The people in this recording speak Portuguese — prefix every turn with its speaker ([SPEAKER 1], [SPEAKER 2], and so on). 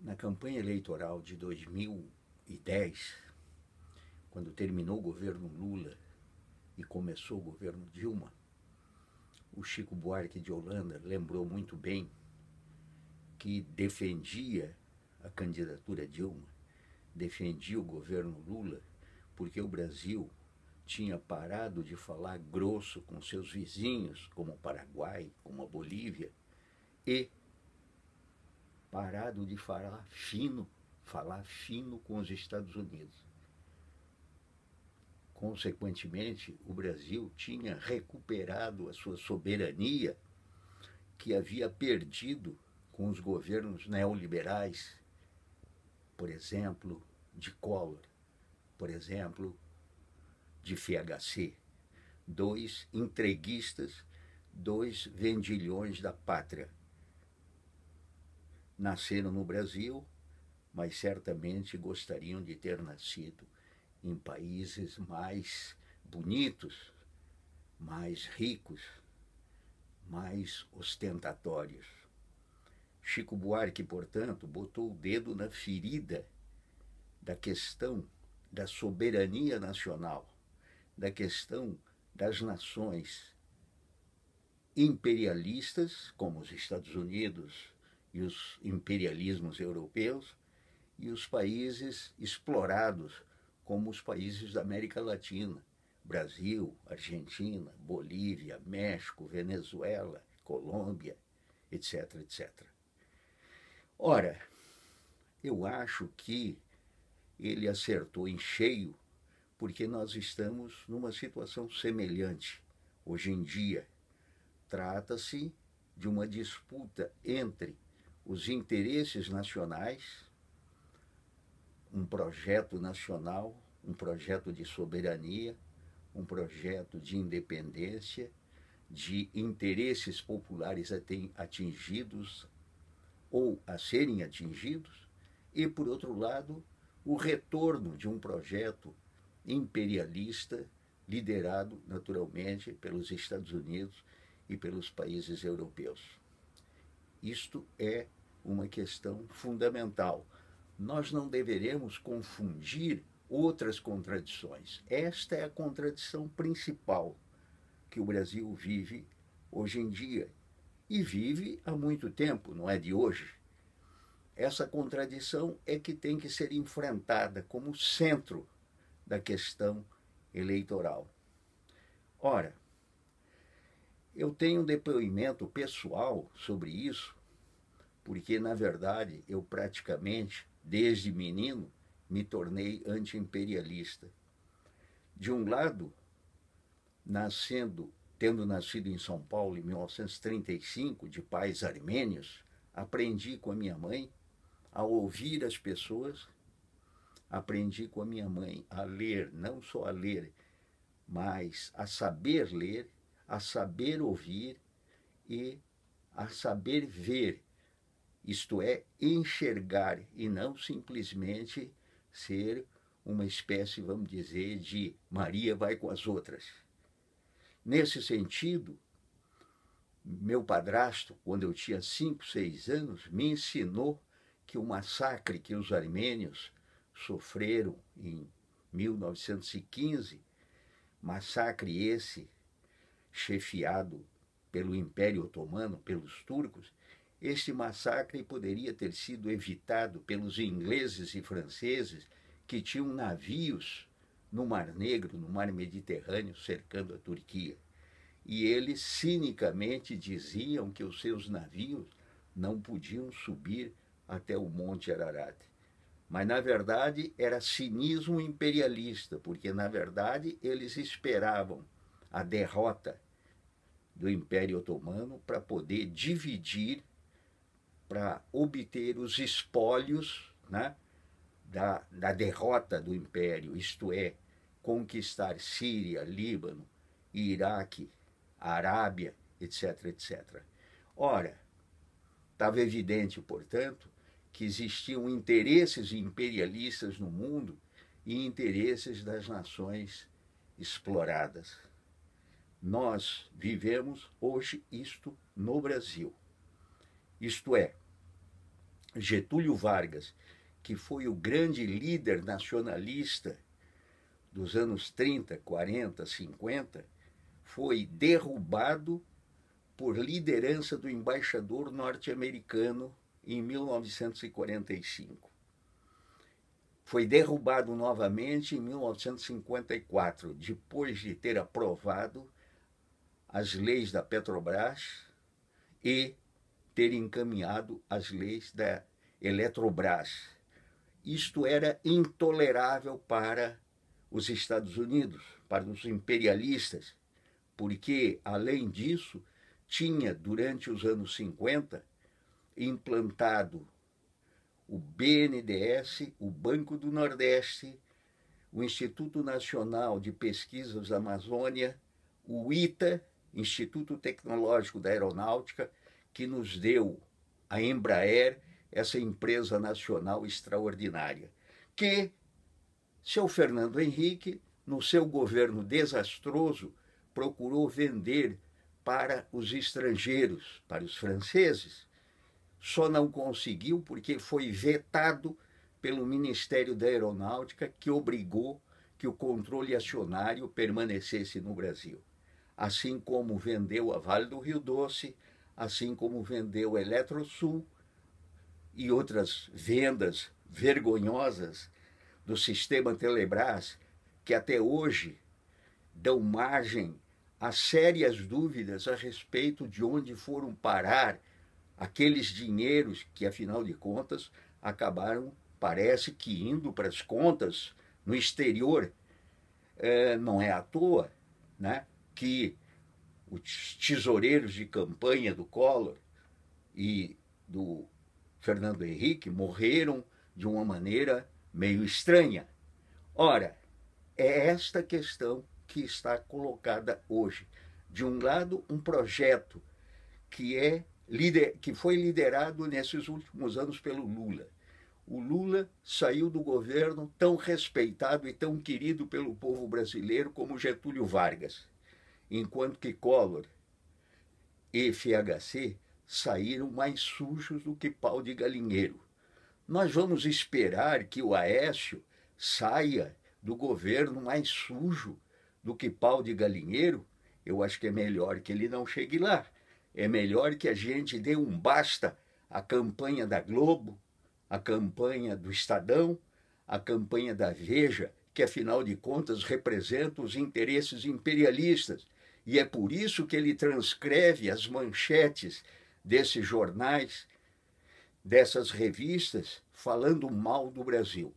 [SPEAKER 1] Na campanha eleitoral de 2010, quando terminou o governo Lula e começou o governo Dilma, o Chico Buarque de Holanda lembrou muito bem que defendia a candidatura Dilma, defendia o governo Lula, porque o Brasil tinha parado de falar grosso com seus vizinhos, como o Paraguai, como a Bolívia, e parado de falar fino com os Estados Unidos. Consequentemente, o Brasil tinha recuperado a sua soberania que havia perdido com os governos neoliberais, por exemplo, de Collor, por exemplo, de FHC, dois entreguistas, dois vendilhões da pátria. Nasceram no Brasil, mas certamente gostariam de ter nascido em países mais bonitos, mais ricos, mais ostentatórios. Chico Buarque, portanto, botou o dedo na ferida da questão da soberania nacional, da questão das nações imperialistas, como os Estados Unidos e os imperialismos europeus, e os países explorados, como os países da América Latina, Brasil, Argentina, Bolívia, México, Venezuela, Colômbia, etc, etc. Ora, eu acho que ele acertou em cheio, porque nós estamos numa situação semelhante hoje em dia. Trata-se de uma disputa entre os interesses nacionais, um projeto nacional, um projeto de soberania, um projeto de independência, de interesses populares atingidos ou a serem atingidos, e, por outro lado, o retorno de um projeto imperialista liderado, naturalmente, pelos Estados Unidos e pelos países europeus. Isto é uma questão fundamental. Nós não deveremos confundir outras contradições. Esta é a contradição principal que o Brasil vive hoje em dia. E vive há muito tempo, não é de hoje. Essa contradição é que tem que ser enfrentada como centro da questão eleitoral. Ora, eu tenho um depoimento pessoal sobre isso, porque, na verdade, eu praticamente, desde menino, me tornei anti-imperialista. De um lado, tendo nascido em São Paulo em 1935, de pais armênios, aprendi com a minha mãe a ouvir as pessoas, aprendi com a minha mãe a ler, não só a ler, mas a saber ler, a saber ouvir e a saber ver, isto é, enxergar e não simplesmente ser uma espécie, vamos dizer, de Maria vai com as outras. Nesse sentido, meu padrasto, quando eu tinha 5, 6 anos, me ensinou que o massacre que os armênios sofreram em 1915, massacre esse chefiado pelo Império Otomano, pelos turcos, este massacre poderia ter sido evitado pelos ingleses e franceses que tinham navios no Mar Negro, no Mar Mediterrâneo, cercando a Turquia. E eles cinicamente diziam que os seus navios não podiam subir até o Monte Ararat. Mas, na verdade, era cinismo imperialista, porque, na verdade, eles esperavam a derrota do Império Otomano para poder dividir, para obter os espólios, né, da derrota do Império, isto é, conquistar Síria, Líbano, Iraque, Arábia, etc, etc. Ora, estava evidente, portanto, que existiam interesses imperialistas no mundo e interesses das nações exploradas. Nós vivemos hoje isto no Brasil. Isto é, Getúlio Vargas, que foi o grande líder nacionalista dos anos 30, 40, 50, foi derrubado por liderança do embaixador norte-americano em 1945. Foi derrubado novamente em 1954, depois de ter aprovado as leis da Petrobras e ter encaminhado as leis da Eletrobras. Isto era intolerável para os Estados Unidos, para os imperialistas, porque, além disso, tinha, durante os anos 50, implantado o BNDES, o Banco do Nordeste, o Instituto Nacional de Pesquisas da Amazônia, o ITA, Instituto Tecnológico da Aeronáutica, que nos deu a Embraer, essa empresa nacional extraordinária, que seu Fernando Henrique, no seu governo desastroso, procurou vender para os estrangeiros, para os franceses. Só não conseguiu porque foi vetado pelo Ministério da Aeronáutica, que obrigou que o controle acionário permanecesse no Brasil. Assim como vendeu a Vale do Rio Doce, assim como vendeu a Eletrosul e outras vendas vergonhosas do sistema Telebrás, que até hoje dão margem a sérias dúvidas a respeito de onde foram parar aqueles dinheiros que, afinal de contas, acabaram, parece que, indo para as contas no exterior. Não é à toa, né, que os tesoureiros de campanha do Collor e do Fernando Henrique morreram de uma maneira meio estranha. Ora, é esta questão que está colocada hoje. De um lado, um projeto que foi liderado nesses últimos anos pelo Lula. O Lula saiu do governo tão respeitado e tão querido pelo povo brasileiro como Getúlio Vargas, enquanto que Collor e FHC saíram mais sujos do que pau de galinheiro. Nós vamos esperar que o Aécio saia do governo mais sujo do que pau de galinheiro? Eu acho que é melhor que ele não chegue lá. É melhor que a gente dê um basta à campanha da Globo, à campanha do Estadão, à campanha da Veja, que afinal de contas representa os interesses imperialistas. E é por isso que ele transcreve as manchetes desses jornais, dessas revistas, falando mal do Brasil.